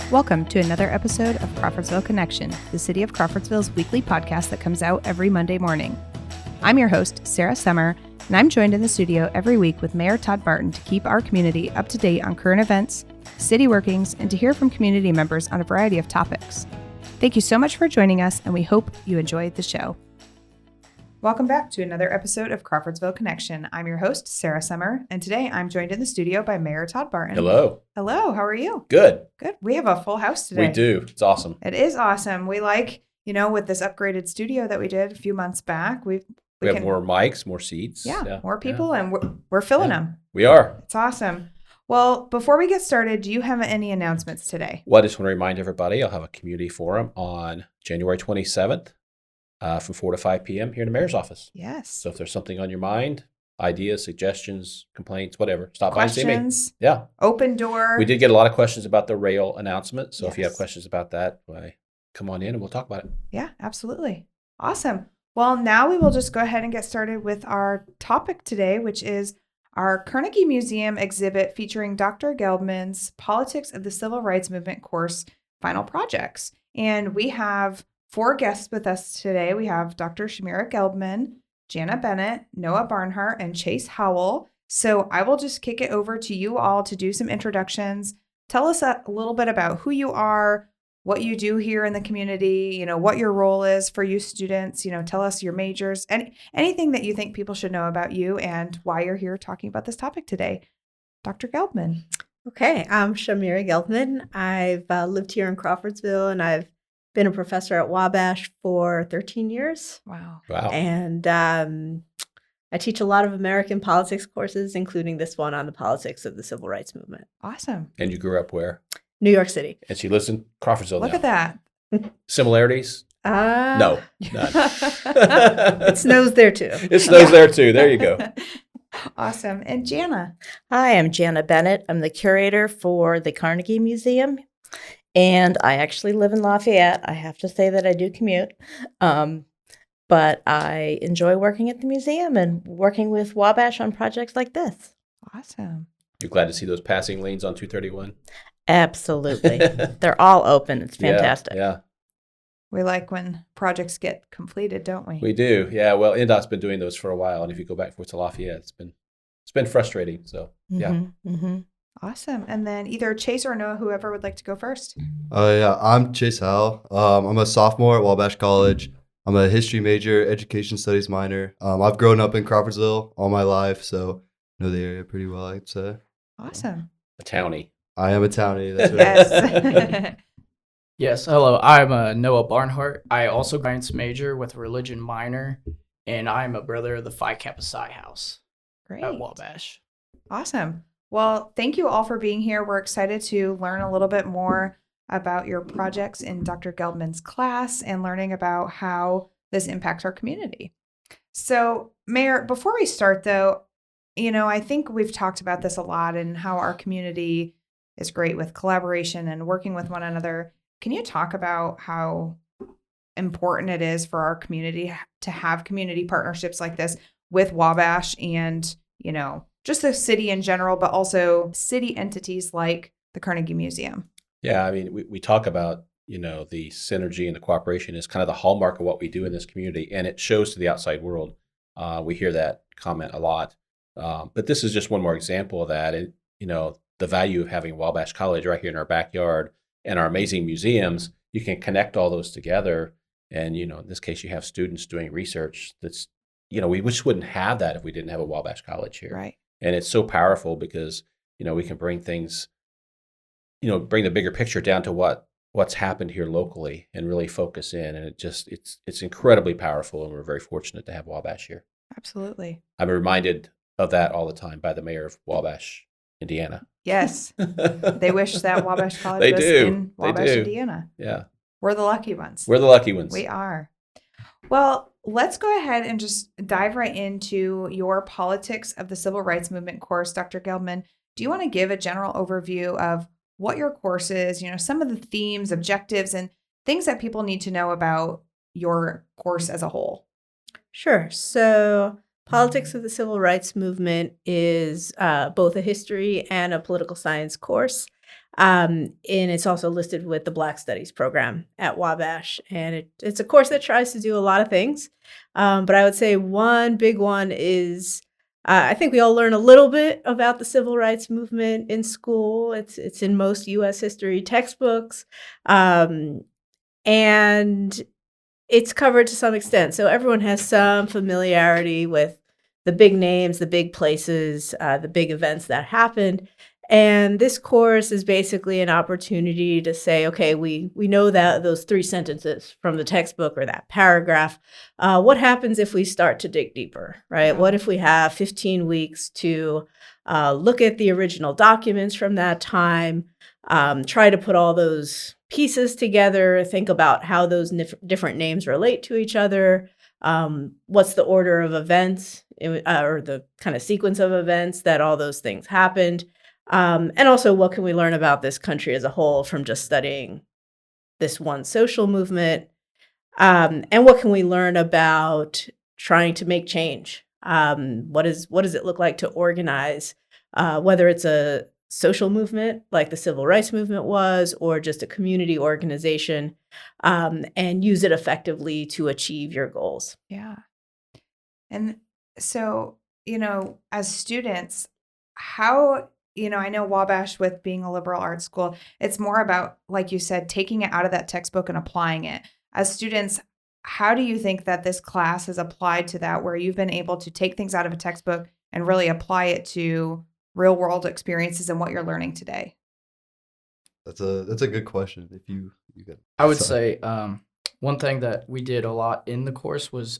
Welcome to another episode of Crawfordsville Connection, the City of Crawfordsville's weekly podcast that comes out every Monday morning. I'm your host, Sarah Summer, and I'm joined in the studio every week with Mayor Todd Barton to keep our community up to date on current events, city workings, and to hear from community members on a variety of topics. Thank you so much for joining us, and we hope you enjoyed the show. Welcome back to another episode of Crawfordsville Connection. I'm your host, Sarah Summer, and today I'm joined in the studio by Mayor Todd Barton. Hello. Hello, how are you? Good. Good. We have a full house today. We do. It's awesome. It is awesome. We like, with this upgraded studio that we did a few months back, we have more mics, more seats. Yeah, more people, and we're filling them. We are. It's awesome. Well, before we get started, do you have any announcements today? Well, I just want to remind everybody, I'll have a community forum on January 27th from 4 to 5 p.m. here in the mayor's office. Yes. So if there's something on your mind, ideas, suggestions, complaints, whatever, stop by and see me. Questions. Yeah. Open door. We did get a lot of questions about the rail announcement. So if you have Yes. questions about that, come on in and we'll talk about it. Yeah, absolutely. Awesome. Well, now we will just go ahead and get started with our topic today, which is our Carnegie Museum exhibit featuring Dr. Gelbman's Politics of the Civil Rights Movement course final projects. And we have 4 guests with us today. We have Dr. Shamira Gelbman, Janna Bennett, Noah Barnhart, and Chayce Howell. So I will just kick it over to you all to do some introductions. Tell us a little bit about who you are, what you do here in the community, what your role is for you students, tell us your majors, and anything that you think people should know about you and why you're here talking about this topic today. Dr. Gelbman. Okay, I'm Shamira Gelbman. I've lived here in Crawfordsville, and I've been a professor at Wabash for 13 years. Wow. And I teach a lot of American politics courses, including this one on the politics of the Civil Rights Movement. Awesome. And you grew up where? New York City. And she lives in Crawfordsville Look now. at that. Similarities? No, none. It snows there too. It snows there too. There you go. Awesome. And Janna. Hi, I'm Janna Bennett. I'm the curator for the Carnegie Museum, and I actually live in Lafayette. I have to say that I do commute, but I enjoy working at the museum and working with Wabash on projects like this. Awesome. You're glad to see those passing lanes on 231? Absolutely. They're all open. It's fantastic. Yeah. We like when projects get completed, don't we? We do. Yeah. Well, NDOT's been doing those for a while. And if you go back to Lafayette, it's been frustrating. So, yeah. Mm-hmm. Awesome. And then either Chayce or Noah, whoever would like to go first. I'm Chayce Howell. I'm a sophomore at Wabash College. I'm a history major, education studies minor. I've grown up in Crawfordsville all my life, so I know the area pretty well, I'd say. Awesome. A townie. I am a townie. That's right. Yes. Yes, hello. I'm Noah Barnhart. I also science major with a religion minor, and I'm a brother of the Phi Kappa Psi House Great. at Wabash. Awesome. Well, thank you all for being here. We're excited to learn a little bit more about your projects in Dr. Gelbman's class and learning about how this impacts our community. So, Mayor, before we start, though, I think we've talked about this a lot and how our community is great with collaboration and working with one another. Can you talk about how important it is for our community to have community partnerships like this with Wabash and, just the city in general, but also city entities like the Carnegie Museum? Yeah. I mean, we talk about, the synergy and the cooperation is kind of the hallmark of what we do in this community. And it shows to the outside world. We hear that comment a lot. But this is just one more example of that. And, the value of having Wabash College right here in our backyard and our amazing museums, you can connect all those together. And, in this case, you have students doing research that's, we just wouldn't have that if we didn't have a Wabash College here. Right. And it's so powerful because, we can bring things, bring the bigger picture down to what's happened here locally and really focus in. And it's incredibly powerful. And we're very fortunate to have Wabash here. Absolutely. I'm reminded of that all the time by the mayor of Wabash, Indiana. Yes. They wish that Wabash College They was do. in They Wabash, do. Indiana. Yeah. We're the lucky ones. We're the lucky ones. We are. Well, let's go ahead and just dive right into your Politics of the Civil Rights Movement course, Dr. Gelbman. Do you want to give a general overview of what your course is, some of the themes, objectives, and things that people need to know about your course as a whole? Sure. So Politics of the Civil Rights Movement is both a history and a political science course. And it's also listed with the Black Studies program at Wabash. And it's a course that tries to do a lot of things. But I would say one big one is I think we all learn a little bit about the civil rights movement in school. It's in most U.S. history textbooks. And it's covered to some extent. So everyone has some familiarity with the big names, the big places, the big events that happened. And this course is basically an opportunity to say, okay, we know that those 3 sentences from the textbook or that paragraph. What happens if we start to dig deeper, right? What if we have 15 weeks to look at the original documents from that time, try to put all those pieces together, think about how those different names relate to each other, what's the order of events or the kind of sequence of events that all those things happened. And also, what can we learn about this country as a whole from just studying this one social movement? And what can we learn about trying to make change? What does it look like to organize, whether it's a social movement like the civil rights movement was, or just a community organization, and use it effectively to achieve your goals? Yeah. And so, as students, how, I know Wabash, with being a liberal arts school, it's more about, like you said, taking it out of that textbook and applying it. As students, how do you think that this class has applied to that, where you've been able to take things out of a textbook and really apply it to real world experiences and what you're learning today? That's a good question. If you get, I would say one thing that we did a lot in the course was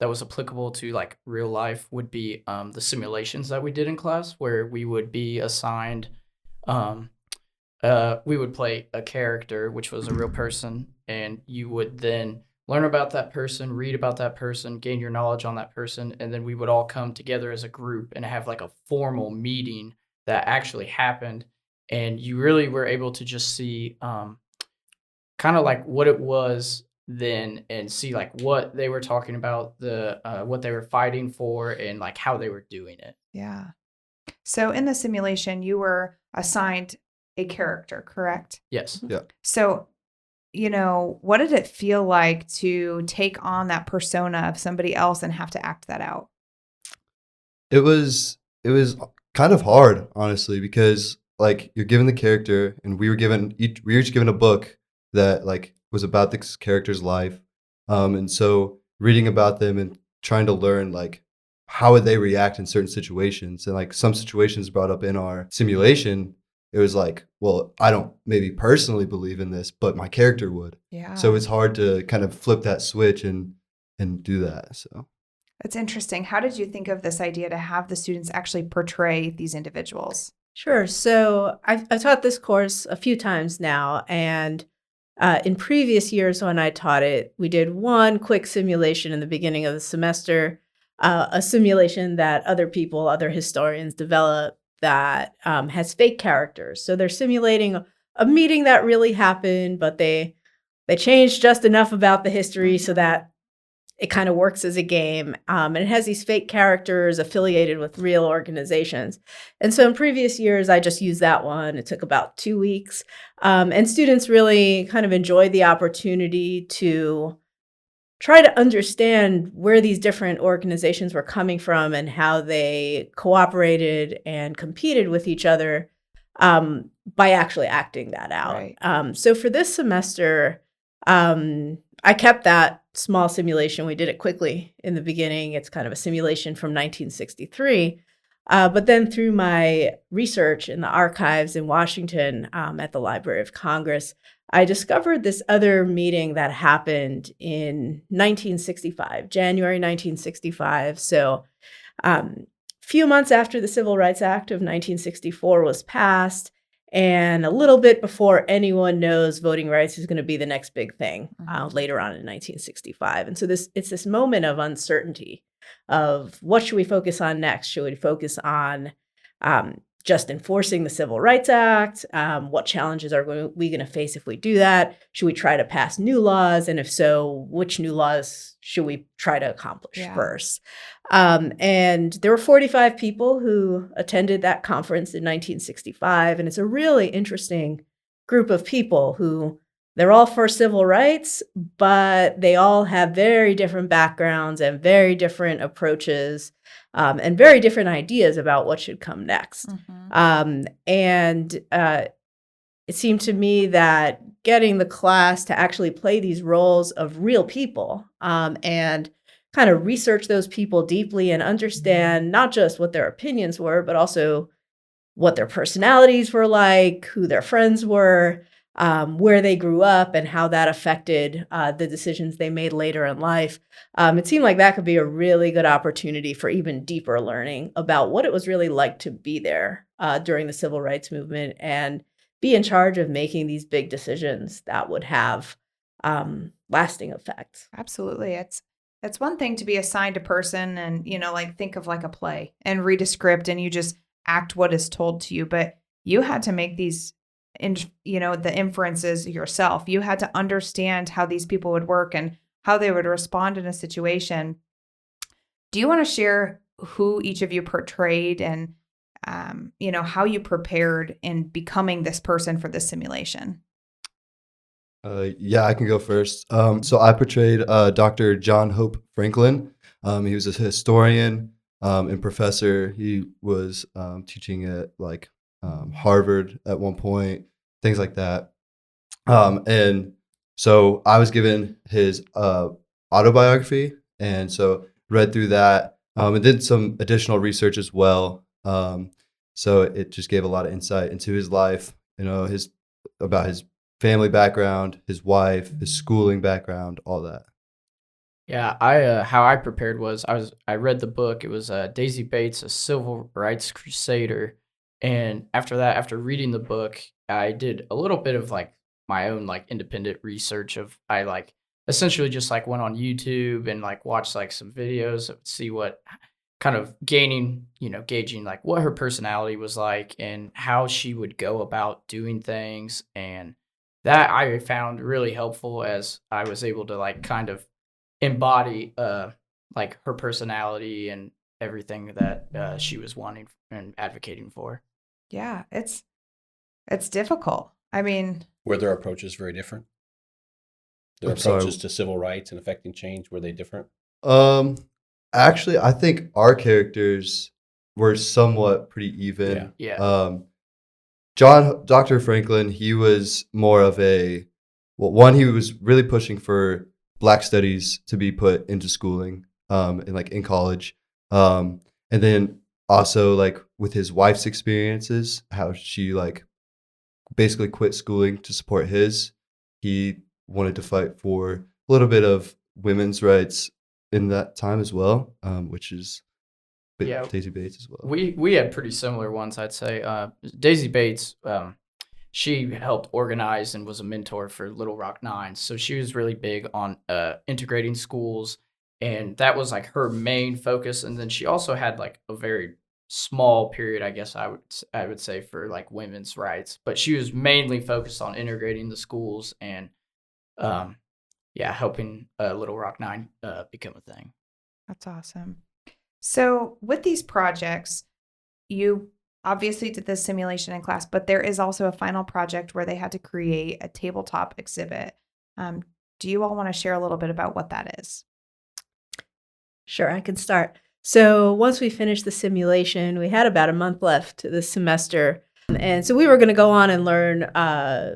that was applicable to like real life would be the simulations that we did in class, where we would be assigned, we would play a character, which was a real person, and you would then learn about that person, read about that person, gain your knowledge on that person, and then we would all come together as a group and have like a formal meeting that actually happened. And you really were able to just see kind of like what it was then, and see like what they were talking about, the what they were fighting for, and like how they were doing it. Yeah. So in the simulation, you were assigned a character, correct? Yes. yeah. So, what did it feel like to take on that persona of somebody else and have to act that out? It was kind of hard, honestly, because like you're given the character, and we were each given a book that like was about this character's life, and so reading about them and trying to learn like how would they react in certain situations, and like some situations brought up in our simulation, it was like, well, I don't maybe personally believe in this, but my character would. Yeah. So it's hard to kind of flip that switch and do that. So That's interesting. How did you think of this idea to have the students actually portray these individuals? Sure. So I've taught this course a few times now, and in previous years when I taught it, we did one quick simulation in the beginning of the semester, a simulation that other historians develop that has fake characters. So they're simulating a meeting that really happened, but they changed just enough about the history so that it kind of works as a game. And it has these fake characters affiliated with real organizations. And so in previous years, I just used that one. It took about 2 weeks. And students really kind of enjoyed the opportunity to try to understand where these different organizations were coming from and how they cooperated and competed with each other by actually acting that out. Right. So for this semester, I kept that small simulation. We did it quickly in the beginning. It's kind of a simulation from 1963. But then through my research in the archives in Washington at the Library of Congress, I discovered this other meeting that happened in 1965, January 1965. So few months after the Civil Rights Act of 1964 was passed, and a little bit before anyone knows voting rights is going to be the next big thing later on in 1965. And so it's this moment of uncertainty of what should we focus on next? Should we focus on just enforcing the Civil Rights Act? What challenges are we going to face if we do that? Should we try to pass new laws? And if so, which new laws should we try to accomplish first? And there were 45 people who attended that conference in 1965. And it's a really interesting group of people who they're all for civil rights, but they all have very different backgrounds and very different approaches and very different ideas about what should come next. And it seemed to me that getting the class to actually play these roles of real people and kind of research those people deeply and understand not just what their opinions were, but also what their personalities were like, who their friends were, where they grew up, and how that affected the decisions they made later in life. It seemed like that could be a really good opportunity for even deeper learning about what it was really like to be there during the civil rights movement and be in charge of making these big decisions that would have lasting effects. Absolutely. It's one thing to be assigned a person and, like think of like a play and read a script and you just act what is told to you, but you had to make these the inferences yourself. You had to understand how these people would work and how they would respond in a situation. Do you want to share who each of you portrayed and, how you prepared in becoming this person for this simulation? Yeah, I can go first. So I portrayed Dr. John Hope Franklin. He was a historian and professor. He was teaching at Harvard at one point, things like that. And so I was given his autobiography, and so read through that and did some additional research as well. So it just gave a lot of insight into his life, about his family background, his wife, his schooling background, all that. Yeah, I how I prepared was I read the book. It was Daisy Bates, a civil rights crusader. And after that, after reading the book, I did a little bit of my own independent research I essentially just went on YouTube and watched some videos of see what kind of gauging what her personality was like and how she would go about doing things. And that I found really helpful as I was able to kind of embody her personality and everything that she was wanting and advocating for. Yeah, it's difficult. I mean, Were their approaches very different? Their I'm sorry. approaches to civil rights and affecting change, were they different? Actually, I think our characters were somewhat pretty even. Yeah. Dr. Franklin, he was more of he was really pushing for Black studies to be put into schooling, in college. And then also with his wife's experiences, how she basically quit schooling to support his. He wanted to fight for a little bit of women's rights in that time as well, which is Daisy Bates as well. We had pretty similar ones, I'd say. Daisy Bates, she helped organize and was a mentor for Little Rock Nine, so she was really big on integrating schools, and that was her main focus. And then she also had a very small period, I guess I would say, for women's rights, but she was mainly focused on integrating the schools and helping Little Rock Nine become a thing. That's awesome. So with these projects, you obviously did the simulation in class, but there is also a final project where they had to create a tabletop exhibit. Do you all want to share a little bit about what that is? Sure, I can start. So once we finished the simulation, we had about a month left this semester. And so we were going to go on and learn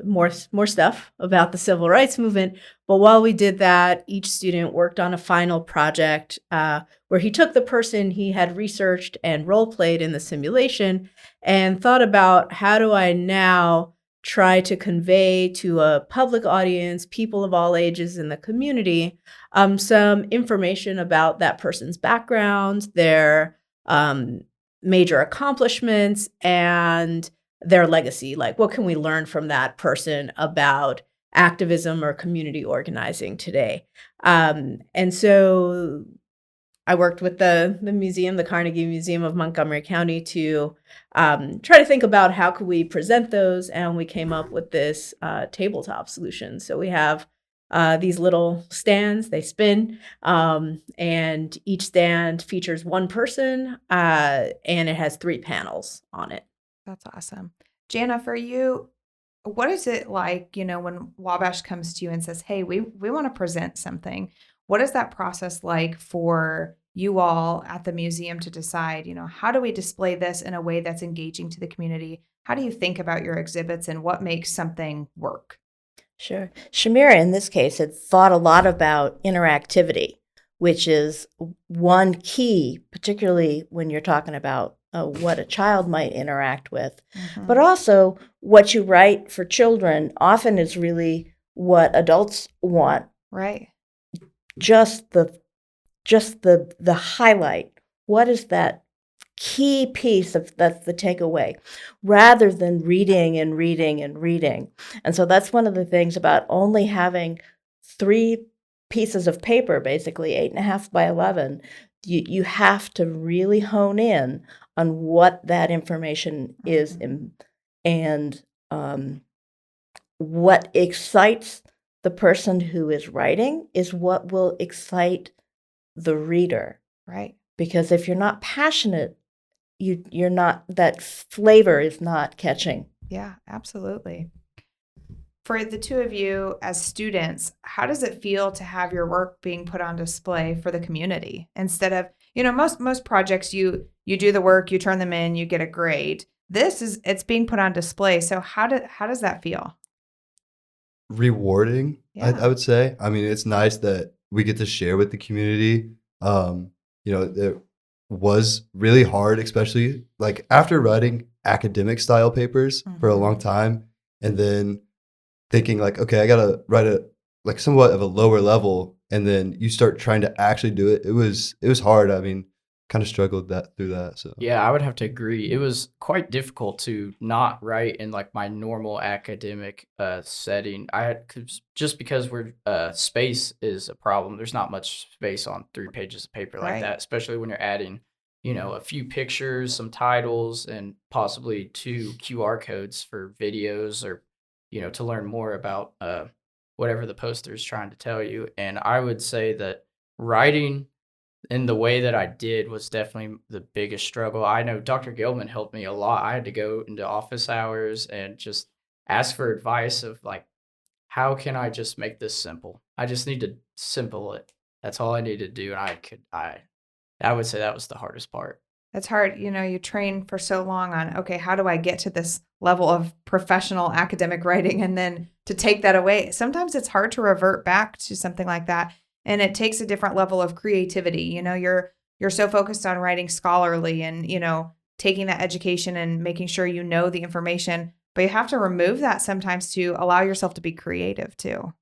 more stuff about the civil rights movement. But while we did that, each student worked on a final project where he took the person he had researched and role played in the simulation and thought about, how do I now try to convey to a public audience, people of all ages in the community, some information about that person's background, their major accomplishments, and their legacy. What can we learn from that person about activism or community organizing today? And so I worked with the museum, the Carnegie Museum of Montgomery County, to try to think about how could we present those, and we came up with this tabletop solution. So we have these little stands, they spin, and each stand features one person, and it has 3 panels on it. That's awesome. Janna, for you, what is it like, when Wabash comes to you and says, hey, we want to present something? What is that process like for you all at the museum to decide, how do we display this in a way that's engaging to the community? How do you think about your exhibits and what makes something work? Sure. Shamira, in this case, had thought a lot about interactivity, which is one key, particularly when you're talking about what a child might interact with. Mm-hmm. But also, what you write for children often is really what adults want. Right. Just the highlight. What is that key piece that's the takeaway, rather than reading and reading and reading. And so that's one of the things about only having 3 pieces of paper, basically 8.5 by 11. You have to really hone in on what that information is and what excites the person who is writing is what will excite the reader. Right. Because if you're not passionate, you're not, that flavor is not catching. Yeah, absolutely. For the two of you as students, how does it feel to have your work being put on display for the community instead of, most projects you do the work, you turn them in, you get a grade. It's being put on display. So how does that feel? Rewarding, Yeah. I would say. I mean, it's nice that we get to share with the community. It was really hard, especially like after writing academic style papers for a long time, and then thinking like, okay, I gotta write a like somewhat of a lower level, and then you start trying to actually do it. It was hard. I mean, kind of struggled through that. So Yeah, I would have to agree. It was quite difficult to not write in like my normal academic setting. Just because we're space is a problem. There's not much space on 3 pages of paper like Right. that, especially when you're adding, a few pictures, some titles, and possibly 2 QR codes for videos or, to learn more about whatever the poster is trying to tell you. And I would say that writing in the way that I did was definitely the biggest struggle. I know Dr. Gelbman helped me a lot. I had to go into office hours and just ask for advice of like, how can I just make this simple? I just need to simple it. That's all I need to do. And I would say that was the hardest part. It's hard. You train for so long on, okay, how do I get to this level of professional academic writing? And then to take that away, sometimes it's hard to revert back to something like that. And it takes a different level of creativity. You're so focused on writing scholarly and, taking that education and making sure the information, but you have to remove that sometimes to allow yourself to be creative too.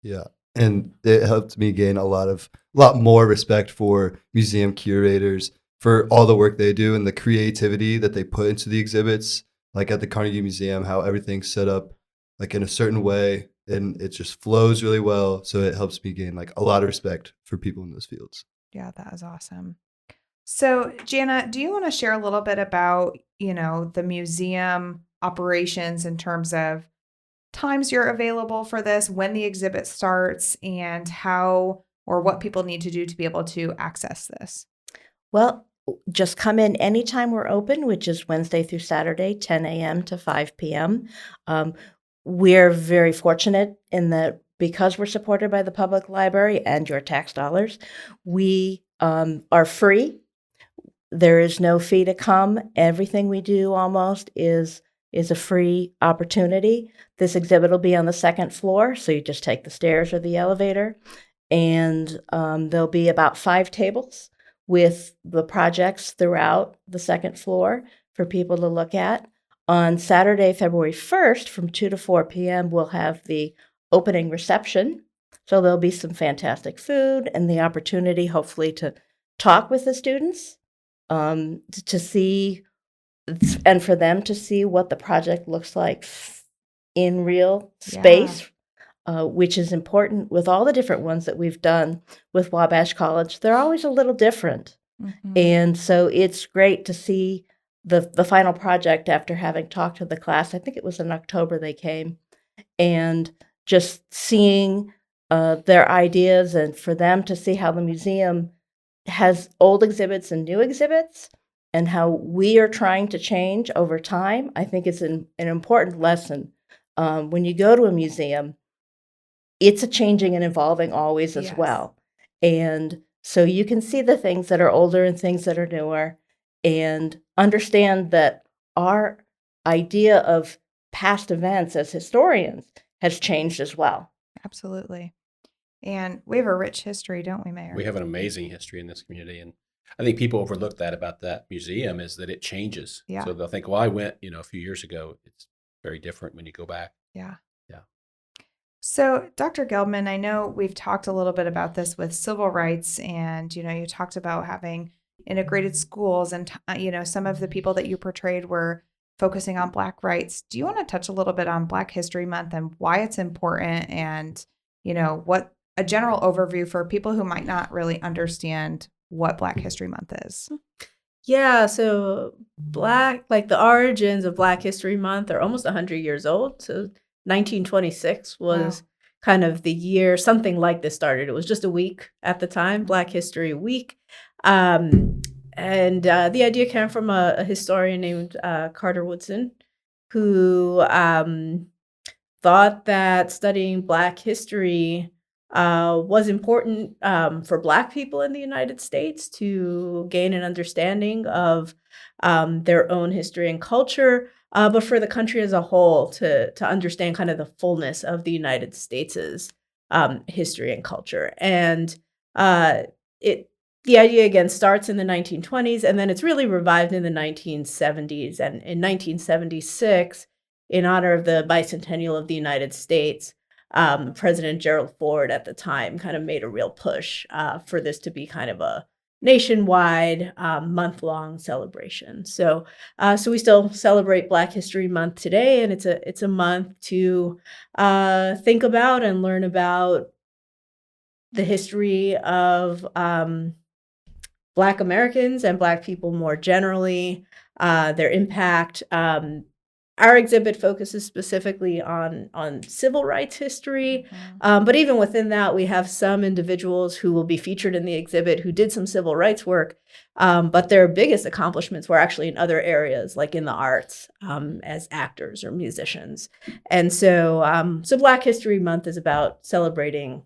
yeah, and it helped me gain a lot more respect for museum curators for all the work they do and the creativity that they put into the exhibits. Like at the Carnegie Museum, how everything's set up like in a certain way, and it just flows really well. So it helps me gain like a lot of respect for people in those fields. Yeah, that is awesome. So, Janna, do you want to share a little bit about, the museum operations in terms of times you're available for this, when the exhibit starts, and how or what people need to do to be able to access this? Well, just come in anytime we're open, which is Wednesday through Saturday, 10 a.m. to 5 p.m. We're very fortunate in that because we're supported by the public library and your tax dollars, we are free. There is no fee to come. Everything we do almost is a free opportunity. This exhibit will be on the 2nd floor, so you just take the stairs or the elevator, and there'll be about 5 tables with the projects throughout the 2nd floor for people to look at. On Saturday, February 1st, from 2 to 4 p.m., we'll have the opening reception. So there'll be some fantastic food and the opportunity, hopefully, to talk with the students, to see, and for them to see what the project looks like in real space. which is important with all the different ones that we've done with Wabash College. They're always a little different. Mhm. And so it's great to see the final project after having talked to the class. I think it was in October they came, and just seeing their ideas, and for them to see how the museum has old exhibits and new exhibits and how we are trying to change over time. I think it's an important lesson. When you go to a museum, it's a changing and evolving always as Yes. well. And so you can see the things that are older and things that are newer, and understand that our idea of past events as historians has changed as well. Absolutely. And we have a rich history, don't we, Mayor? We have an amazing history in this community, and I think people overlook that about that museum is that it changes. Yeah. So they'll think, well, I went, a few years ago. It's very different when you go back. Yeah. Yeah. So, Dr. Gelbman, I know we've talked a little bit about this with civil rights, and you talked about having integrated schools, and some of the people that you portrayed were focusing on Black rights. Do you want to touch a little bit on Black History Month and why it's important, and what a general overview for people who might not really understand what Black History Month is? Yeah, so the origins of Black History Month are almost 100 years old. So 1926 was kind of the year something like this started. It was just a week at the time, Black History Week. And the idea came from a historian named Carter Woodson, who thought that studying Black history was important for Black people in the United States to gain an understanding of their own history and culture, but for the country as a whole to understand kind of the fullness of the United States' history and culture. And the idea again starts in the 1920s, and then it's really revived in the 1970s. And in 1976, in honor of the bicentennial of the United States, President Gerald Ford at the time kind of made a real push for this to be kind of a nationwide month-long celebration. So we still celebrate Black History Month today, and it's a month to think about and learn about the history of Black Americans and Black people more generally, their impact. Our exhibit focuses specifically on civil rights history, but even within that, we have some individuals who will be featured in the exhibit who did some civil rights work, but their biggest accomplishments were actually in other areas, like in the arts, as actors or musicians. And so Black History Month is about celebrating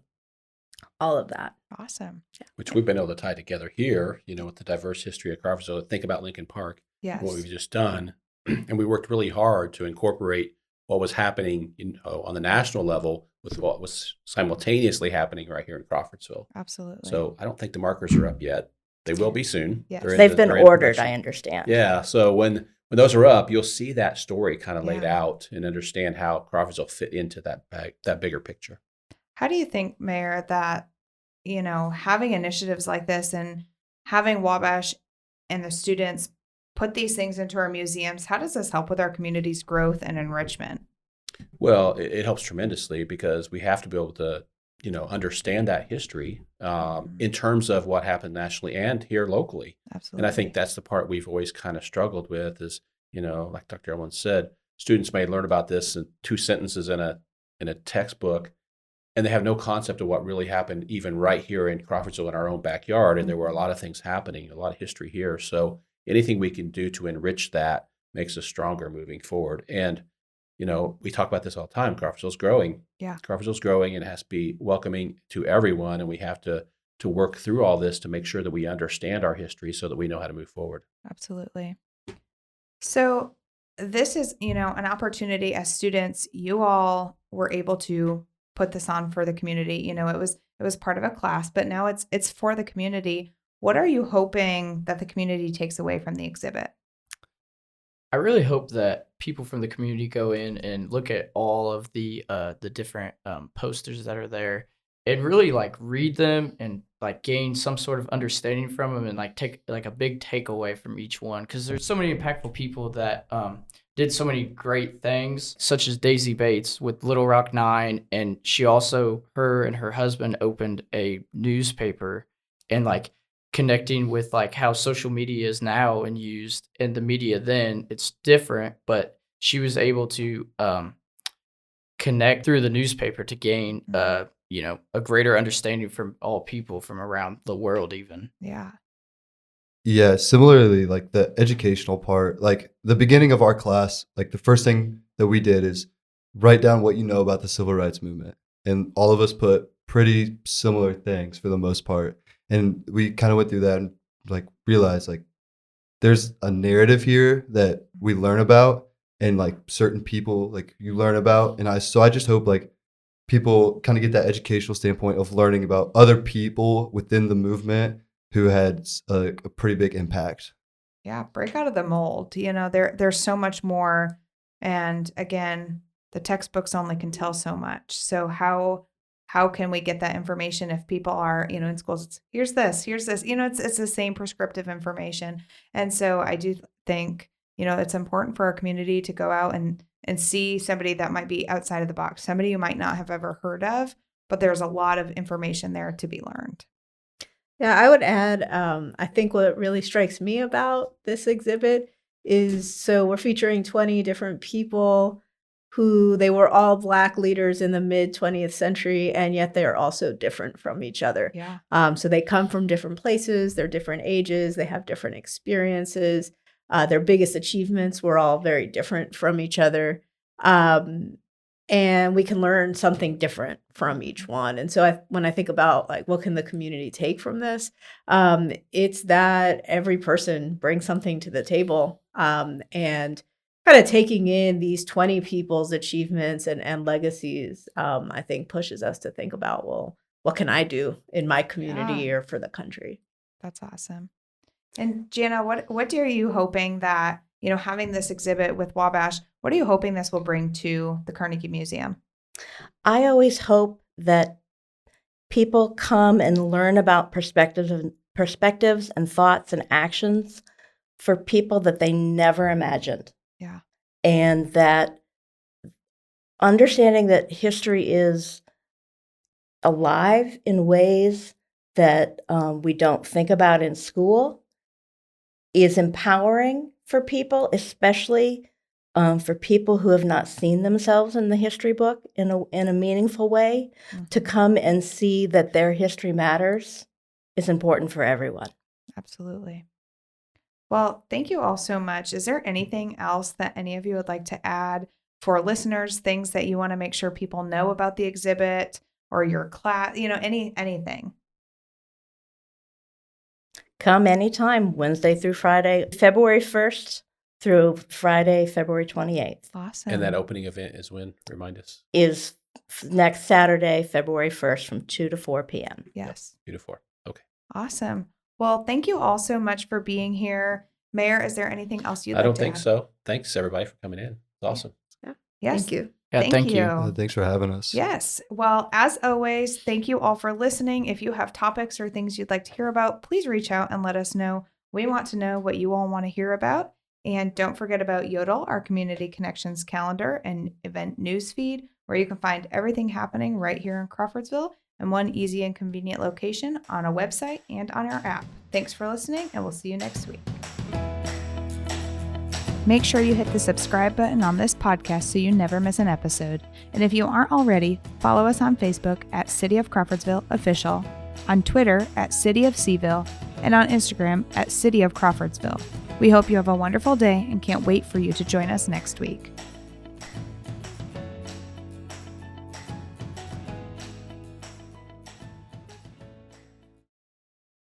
all of that. Awesome. Which we've been able to tie together here, with the diverse history of Crawfordsville. Think about Lincoln Park, Yes. what we've just done. And we worked really hard to incorporate what was happening on the national level with what was simultaneously happening right here in Crawfordsville. Absolutely. So I don't think the markers are up yet. They will be soon. Yes. They've been they're in ordered, production. I understand. Yeah. So when those are up, you'll see that story kind of laid Yeah. out and understand how Crawfordsville fit into that bigger picture. How do you think, Mayor, that, having initiatives like this and having Wabash and the students put these things into our museums, how does this help with our community's growth and enrichment? Well, it helps tremendously because we have to be able to, understand that history in terms of what happened nationally and here locally. Absolutely. And I think that's the part we've always kind of struggled with is, like Dr. Elman said, students may learn about this in 2 sentences in a textbook, and they have no concept of what really happened even right here in Crawfordsville in our own backyard. And there were a lot of things happening, a lot of history here. So anything we can do to enrich that makes us stronger moving forward. And, we talk about this all the time. Crawfordsville's growing. Yeah. Crawfordsville's growing and it has to be welcoming to everyone. And we have to work through all this to make sure that we understand our history so that we know how to move forward. Absolutely. So this is, an opportunity as students. You all were able to put this on for the community. It was part of a class, but now it's for the community. What are you hoping that the community takes away from the exhibit? I really hope that people from the community go in and look at all of the different posters that are there and really read them and gain some sort of understanding from them and take a big takeaway from each one, because there's so many impactful people that did so many great things, such as Daisy Bates with Little Rock Nine. And she also, her and her husband opened a newspaper, and like connecting with like how social media is now and used in the media then, it's different, but she was able to connect through the newspaper to gain a greater understanding from all people from around the world even. Yeah. Yeah, similarly, like the educational part, like the beginning of our class, like the first thing that we did is write down what you know about the civil rights movement. And all of us put pretty similar things for the most part. And we kind of went through that and like realized like there's a narrative here that we learn about, and like certain people like you learn about. And I just hope like people kind of get that educational standpoint of learning about other people within the movement who had a pretty big impact. Yeah, break out of the mold. There's so much more. And again, the textbooks only can tell so much. So how can we get that information if people are, in schools, it's here's this, it's the same prescriptive information. And so I do think, it's important for our community to go out and see somebody that might be outside of the box, somebody you might not have ever heard of, but there's a lot of information there to be learned. Yeah, I would add, I think what really strikes me about this exhibit is, so we're featuring 20 different people who they were all Black leaders in the mid 20th century, and yet they are also different from each other. Yeah. So they come from different places, they're different ages, they have different experiences. Their biggest achievements were all very different from each other. And we can learn something different from each one. And so when I think about like, what can the community take from this? It's that every person brings something to the table, and kind of taking in these 20 people's achievements and legacies, I think pushes us to think about, well, what can I do in my community or for the country? That's awesome. And Janna, what are you hoping that, having this exhibit with Wabash, what are you hoping this will bring to the Carnegie Museum? I always hope that people come and learn about perspectives and thoughts and actions for people that they never imagined. Yeah. And that understanding that history is alive in ways that we don't think about in school is empowering for people, especially for people who have not seen themselves in the history book in a meaningful way, to come and see that their history matters is important for everyone. Absolutely. Well, thank you all so much. Is there anything else that any of you would like to add for listeners, things that you want to make sure people know about the exhibit or your class, anything? Come anytime, Wednesday through Friday, February 1st through Friday, February 28th. Awesome. And that opening event is when? Remind us. Is next Saturday, February 1st from 2 to 4 p.m. Yes. 2 to 4. Okay. Awesome. Well, thank you all so much for being here. Mayor, is there anything else you'd like to add? I don't think so. Thanks, everybody, for coming in. It's awesome. Yes. Thank you. Yeah, thank you. Thanks for having us. Yes. Well, as always, thank you all for listening. If you have topics or things you'd like to hear about, please reach out and let us know. We want to know what you all want to hear about. And don't forget about Yodel, our community connections calendar and event newsfeed, where you can find everything happening right here in Crawfordsville in one easy and convenient location on a website and on our app. Thanks for listening, and we'll see you next week. Make sure you hit the subscribe button on this podcast so you never miss an episode. And if you aren't already, follow us on Facebook at City of Crawfordsville Official, on Twitter at City of Seaville, and on Instagram at City of Crawfordsville. We hope you have a wonderful day and can't wait for you to join us next week.